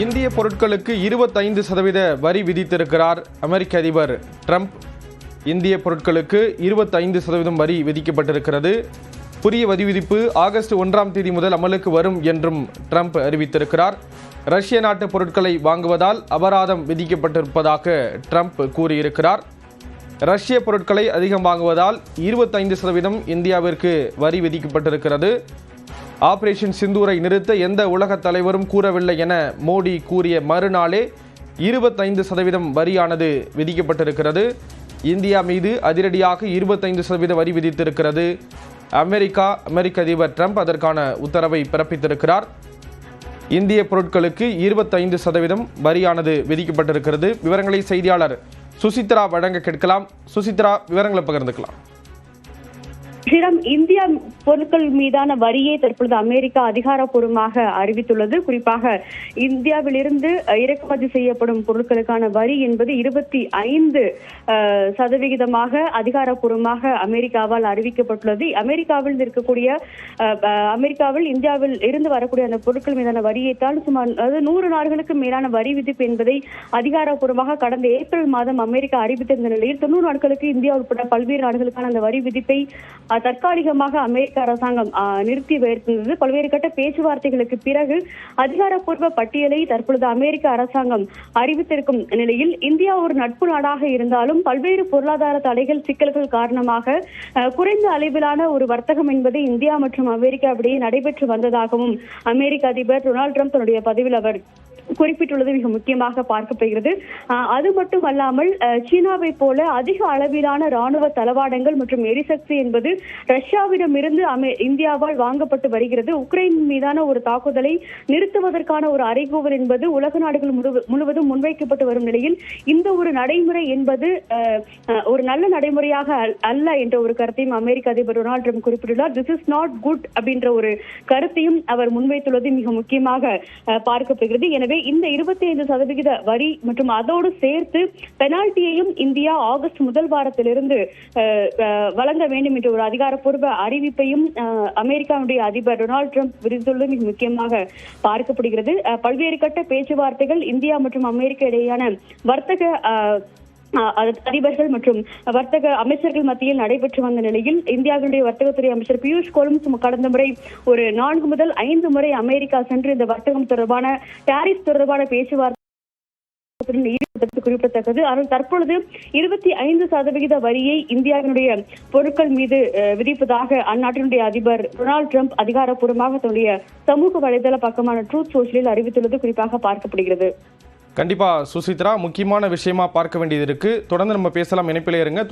இந்திய பொருட்களுக்கு 25% வரி விதித்திருக்கிறார் அமெரிக்க அதிபர் ட்ரம்ப். இந்திய பொருட்களுக்கு 25% வரி விதிக்கப்பட்டிருக்கிறது. புதிய வரி விதிப்பு ஆகஸ்ட் 1ஆம் தேதி முதல் அமலுக்கு வரும் என்றும் ட்ரம்ப் அறிவித்திருக்கிறார். ரஷ்ய நாட்டு பொருட்களை வாங்குவதால் அபராதம் விதிக்கப்பட்டிருப்பதாக ட்ரம்ப் கூறியிருக்கிறார். ரஷ்ய பொருட்களை அதிகம் வாங்குவதால் 25% இந்தியாவிற்கு வரி விதிக்கப்பட்டிருக்கிறது. ஆபரேஷன் சிந்தூரை நிறுத்த எந்த உலக தலைவரும் கூறவில்லை என மோடி கூறிய மறுநாளே 25% வரியானது விதிக்கப்பட்டிருக்கிறது. இந்தியா மீது அதிரடியாக 25% வரி விதித்திருக்கிறது அமெரிக்க அதிபர் ட்ரம்ப் அதற்கான உத்தரவை பிறப்பித்திருக்கிறார். இந்திய பொருட்களுக்கு 25% வரியானது விதிக்கப்பட்டிருக்கிறது. விவரங்களை செய்தியாளர் சுசித்ரா வழங்க கேட்கலாம். சுசித்ரா, விவரங்களை பகிர்ந்துக்கலாம். இந்திய பொருட்கள் மீதான வரியை தற்பொழுது அமெரிக்கா அதிகாரப்பூர்வமாக அறிவித்துள்ளது. குறிப்பாக இந்தியாவிலிருந்து இறக்குமதி செய்யப்படும் பொருட்களுக்கான வரி என்பது 25% அதிகாரப்பூர்வமாக அமெரிக்காவால் அறிவிக்கப்பட்டுள்ளது. அமெரிக்காவில் இந்தியாவில் இருந்து வரக்கூடிய அந்த பொருட்கள் மீதான வரியை தான் சுமார் 100 நாடுகளுக்கு மேலான வரி விதிப்பு என்பதை அதிகாரப்பூர்வமாக கடந்த ஏப்ரல் மாதம் அமெரிக்கா அறிவித்திருந்த நிலையில் 90 நாட்களுக்கு இந்தியா உட்பட பல்வேறு நாடுகளுக்கான அந்த வரி விதிப்பை தற்காலிகமாக அமெரிக்க அரசாங்கம் நிறுத்தி வைத்திருந்தது. பல்வேறு கட்ட பேச்சுவார்த்தைகளுக்கு பிறகு அதிகாரப்பூர்வ பட்டியலை தற்பொழுது அமெரிக்க அரசாங்கம் அறிவித்திருக்கும் நிலையில் இந்தியா ஒரு நட்பு நாடாக இருந்தாலும் பல்வேறு பொருளாதார தடைகள் சிக்கல்கள் காரணமாக குறைந்த அளவிலான ஒரு வர்த்தகம் என்பது இந்தியா மற்றும் அமெரிக்காவிடையே நடைபெற்று வந்ததாகவும் அமெரிக்க அதிபர் டொனால்டு ட்ரம்ப் தன்னுடைய பதிவில் அவர் குறிப்பிட்டுள்ளது மிக முக்கியமாக பார்க்கப்படுகிறது. அது மட்டுமல்லாமல் சீனாவை போல அதிக அளவிலான ராணுவ தளவாடங்கள் மற்றும் எரிசக்தி என்பது ரஷ்யாவிடமிருந்து இந்தியாவால் வாங்கப்பட்டு வருகிறது. உக்ரைன் மீதான ஒரு தாக்குதலை நிறுத்துவதற்கான ஒரு அறைகூவல் என்பது உலக நாடுகள் முழுவதும் முன்வைக்கப்பட்டு வரும் நிலையில் இந்த ஒரு நடைமுறை என்பது ஒரு நல்ல நடைமுறையாக அல்ல என்ற ஒரு கருத்தையும் அமெரிக்க அதிபர் டொனால்டு ட்ரம்ப் குறிப்பிட்டுள்ளார். திஸ் இஸ் நாட் குட் அப்படின்ற ஒரு கருத்தையும் அவர் முன்வைத்துள்ளது மிக முக்கியமாக பார்க்கப்படுகிறது. எனவே இந்த 25% வரி மற்றும் அதோடு சேர்த்து பெனால்டியையும் இந்தியா ஆகஸ்ட் முதல் வாரத்திலிருந்து வழங்க வேண்டும் என்ற ஒரு அதிகாரப்பூர்வ அறிவிப்பையும் அமெரிக்காவுடைய அதிபர் டொனால்டு ட்ரம்ப் விதித்துள்ளது மிக முக்கியமாக பார்க்கப்படுகிறது. பல்வேறு கட்ட பேச்சுவார்த்தைகள் இந்தியா மற்றும் அமெரிக்கா இடையேயான வர்த்தக அதிபர்கள் மற்றும் வர்த்தக அமைச்சர்கள் மத்தியில் நடைபெற்று வந்த நிலையில் இந்தியாவினுடைய வர்த்தகத்துறை அமைச்சர் பியூஷ் கோயலும் கடந்த முறை ஒரு 4 முதல் 5 முறை அமெரிக்கா சென்று இந்த வர்த்தகம் தொடர்பான டாரிஃப் தொடர்பான பேச்சுவார்த்தை குறிப்பிடத்தக்கது. ஆனால் தற்பொழுது 25% வரியை இந்தியாவினுடைய பொருட்கள் மீது விதிப்பதாக அந்நாட்டினுடைய அதிபர் டொனால்டு ட்ரம்ப் அதிகாரப்பூர்வமாக தன்னுடைய சமூக வலைதள பக்கமான ட்ரூத் சோஷியலில் அறிவித்துள்ளது குறிப்பாக பார்க்கப்படுகிறது. கண்டிப்பா சுசித்ரா, முக்கியமான விஷயமா பார்க்க வேண்டியது இருக்கு. தொடர்ந்து நம்ம பேசலாம், இணைப்பிலே இருங்க.